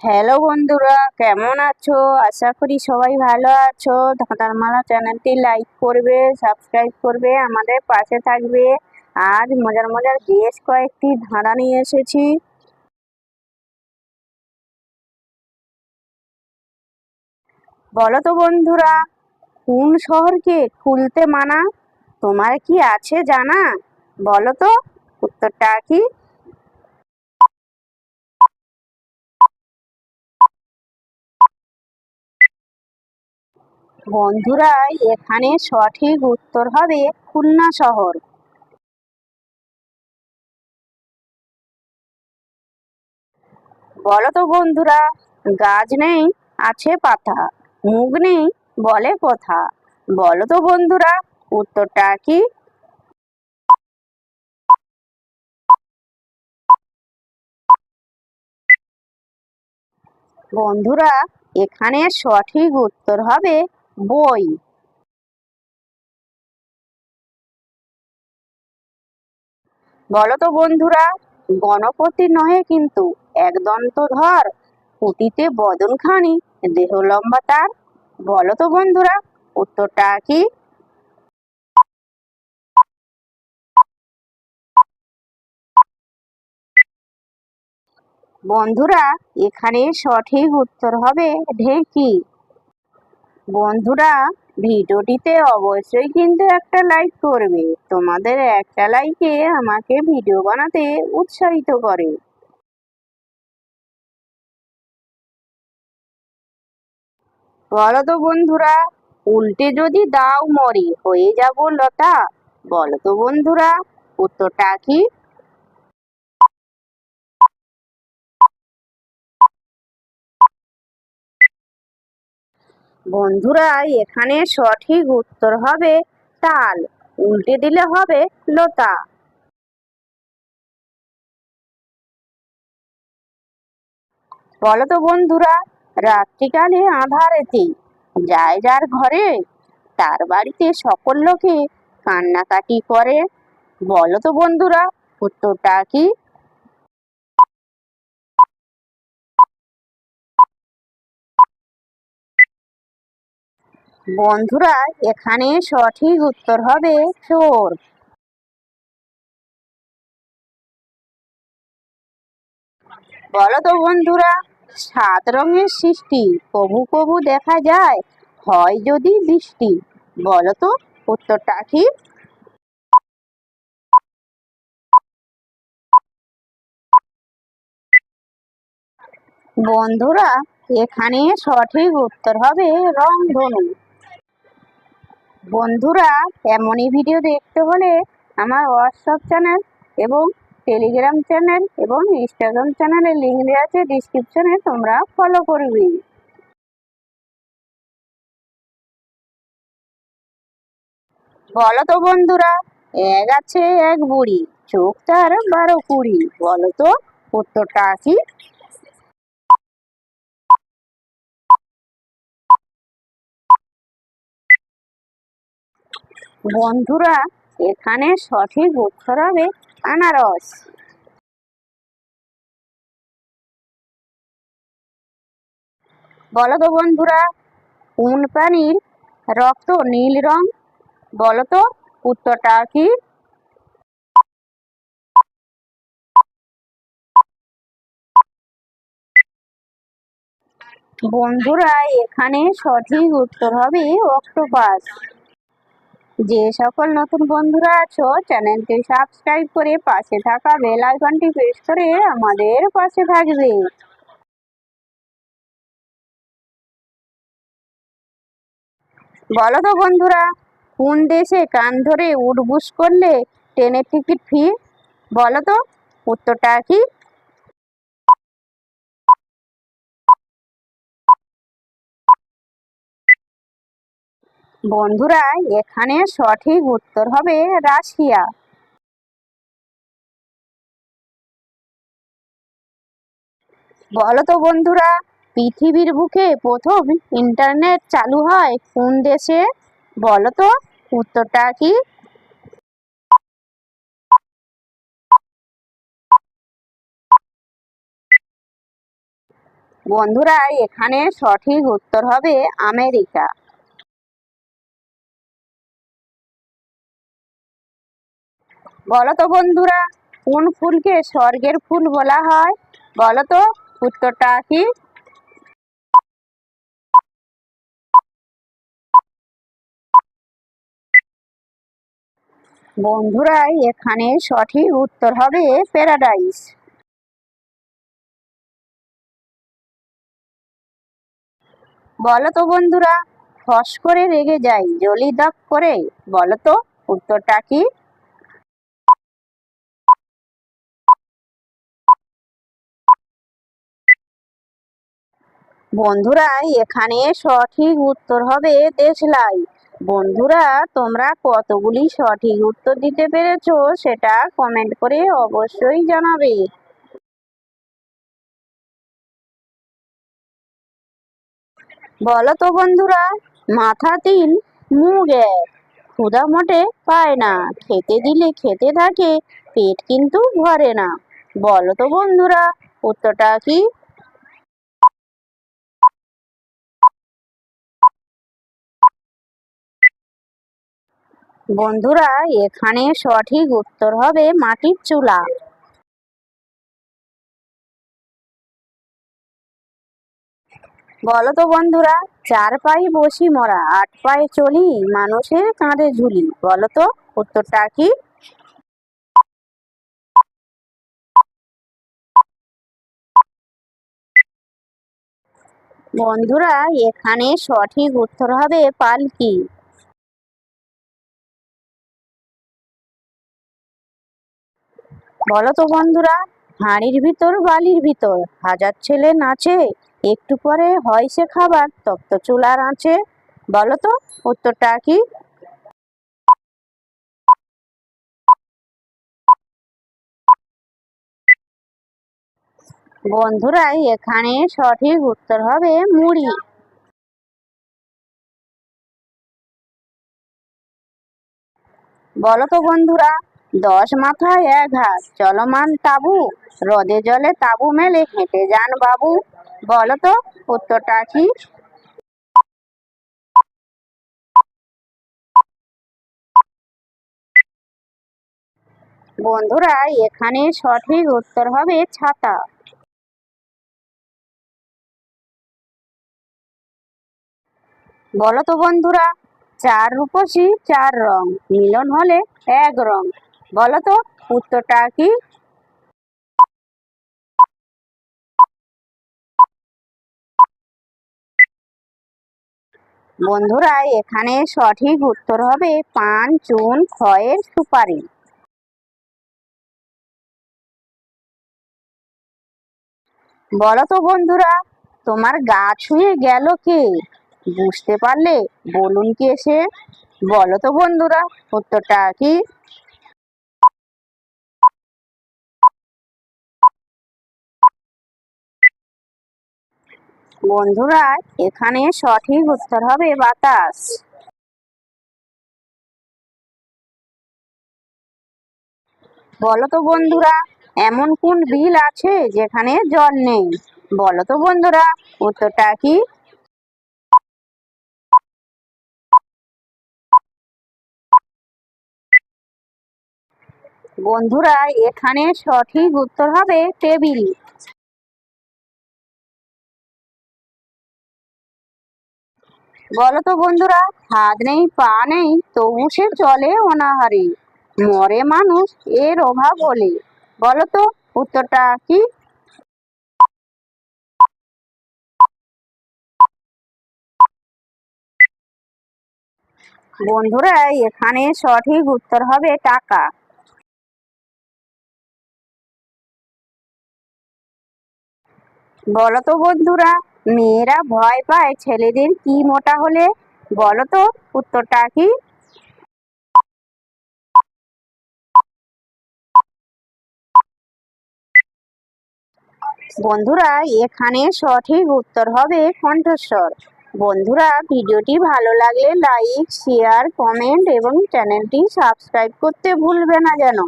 Hello বন্ধুরা, কেমন আছো? আশা করি সবাই ভালো আছো। ধাঁধার মালা চ্যানেলটি লাইক করবে, সাবস্ক্রাইব করবে, আমাদের পাশে থাকবে। আজ মজার মজার বেশ কয়েকটি ধাঁধা নিয়ে এসেছি। বলো তো বন্ধুরা, কোন শহরকে খুলতে মানা? তোমার কি আছে জানা? বলো তো উত্তরটা কি? বন্ধুরা, এখানে সঠিক উত্তর হবে খুলনা শহর। বলো তো বন্ধুরা, গাছ নেই আছে পাতা, মুখ নেই বলে কথা। বলো তো বন্ধুরা উত্তরটা কি? বন্ধুরা, এখানে সঠিক উত্তর হবে বই। বলো তো বন্ধুরা, গণপতি নহে কিন্তু এক দন্তধর, পুঁতিতে বদনখানি দেহ লম্বা তার। বলো তো বন্ধুরা উত্তরটা কি? বন্ধুরা, এখানে সঠিক উত্তর হবে ঢেঁকি। বন্ধুরা, ভিডিওটিতে অবশ্যই কিন্তু একটা লাইক করবে। তোমাদের একটা লাইকে আমাকে ভিডিও বানাতে উৎসাহিত করে। বলো তো বন্ধুরা, উল্টে যদি দাও মরি হয়ে যাব লতা। বলো তো বন্ধুরা উত্তরটা কি? বন্ধুরা, এখানে সঠিক উত্তর হবে তাল। উল্টে দিলে হবে লতা। বলো তো বন্ধুরা, রাত্রিকালে আঁধারেতে যায় যার ঘরে, তার বাড়িতে সকল লোকে কান্নাকাটি করে। বলো তো বন্ধুরা উত্তরটা কি? বন্ধুরা, এখানে সঠিক উত্তর হবে চোর। বলো তো বন্ধুরা, সাত রঙের সৃষ্টি কবু কবু দেখা যায়, হয় যদি বৃষ্টি। বলো তো উত্তরটা কি? বন্ধুরা, এখানে সঠিক উত্তর হবে রংধনু। বন্ধুরা, এমনই ভিডিও দেখতে হলে আমার হোয়াটসঅ্যাপ চ্যানেল এবং টেলিগ্রাম চ্যানেল এবং ইনস্টাগ্রাম চ্যানেলের লিঙ্ক দেওয়া আছে ডিসক্রিপশনে, তোমরা ফলো করবে। বলো তো বন্ধুরা, এক আছে এক বুড়ি, চোখ তার 12 কুড়ি। বলো তো উত্তরটা কি? বন্ধুরা, এখানে সঠিক উত্তর হবে আনারস। বলো তো বন্ধুরা, কোন প্রাণীর রক্ত নীল রং? বলো তো উত্তরটা কি? বন্ধুরা, এখানে সঠিক উত্তর হবে অক্টোপাস। যে সকল নতুন বন্ধুরা আছো, চ্যানেলটি সাবস্ক্রাইব করে পাশে থাকা বেল আইকনটি প্রেস করে আমাদের পাশে থাকবে। বলো তো বন্ধুরা, কোন দেশে কান ধরে উঠবুস করলে ট্রেনের টিকিট ফ্রি? বলো তো উত্তরটা কি? বন্ধুরা, এখানে সঠিক উত্তর হবে রাশিয়া। বলো তো বন্ধুরা, পৃথিবীর বুকে প্রথম ইন্টারনেট চালু হয় কোন দেশে? বলো তো উত্তরটা কি? বন্ধুরা, এখানে সঠিক উত্তর হবে আমেরিকা। বলো তো বন্ধুরা, কোন ফুলকে স্বর্গের ফুল বলা হয়? বলো তো উত্তরটা কি? বন্ধুরা, এখানে সঠিক উত্তর হবে প্যারাডাইস। বলো তো বন্ধুরা, ফস করে রেগে যাই জলি দাগ করে, বলো তো উত্তরটা কি? বন্ধুরা, এখানে সঠিক উত্তর হবে দেশলাই। বন্ধুরা, তোমরা কতগুলি সঠিক উত্তর দিতে পেরেছো সেটা কমেন্ট করে অবশ্যই জানাবে। বলো তো বন্ধুরা, মাথা তিন মুখ এক, ক্ষুধা মোটে পায় না, খেতে দিলে খেতে থাকে, পেট কিন্তু ভরে না। বলো তো বন্ধুরা উত্তরটা কি? বন্ধুরা, এখানে সঠিক উত্তর হবে মাটির চুলা। বলো তো বন্ধুরা, চার পায়ে বসি মরা, আট পায়ে চলি, মানুষের কাঁধে ঝুলি, বলো তো উত্তরটা কি? বন্ধুরা, এখানে সঠিক উত্তর হবে পালকি। বলো তো বন্ধুরা, হাঁড়ির ভিতর বালির ভিতর হাজার ছেলে নাচে, একটু পরে হয় সে খাবার তপ্ত চুলার আঁচে, বলো তো উত্তরটা কি? বন্ধুরা, এখানে সঠিক উত্তর হবে মুড়ি। বলো তো বন্ধুরা, 10 মাথায় এক হাত চলমান তাবু, রদে জলে তাবু মেলে হেঁটে যান বাবু, বলো তো উত্তরটা কি? বন্ধুরা, এখানে সঠিক উত্তর হবে ছাতা। বলো তো বন্ধুরা, চার রূপসী চার রং মিলন হলে এক রং, বলো তো উত্তরটা কি? বন্ধুরা, এখানে সঠিক উত্তর হবে পান চুন খয়ের সুপারি। বলো তো বন্ধুরা, তোমার গা ছুঁয়ে গেল কে, বুঝতে পারলে বলুন কে সে, বলো তো বন্ধুরা উত্তরটা কি? বন্ধুরা, এখানে সঠিক উত্তর হবে বাতাস। বলো তো বন্ধুরা, এমন কোন বিল আছে যেখানে জল নেই, বলো তো বন্ধুরা উত্তরটা কি? বন্ধুরা, এখানে সঠিক উত্তর হবে টেবিল। বলো তো বন্ধুরা, হাত নেই পা নেই তবু সে চলে অনাহারে, মরে মানুষ এর অভাব হলে, বলো তো উত্তরটা কি? বন্ধুরা, এখানে সঠিক উত্তর হবে টাকা। বলো তো বন্ধুরা, মেয়েরা ভয় পায় ছেলেদের কি মোটা হলে, বলো তো উত্তরটা কি? বন্ধুরা, এখানে সঠিক উত্তর হবে কণ্ঠস্বর। বন্ধুরা, ভিডিওটি ভালো লাগলে লাইক শেয়ার কমেন্ট এবং চ্যানেলটি সাবস্ক্রাইব করতে ভুলবে না যেন।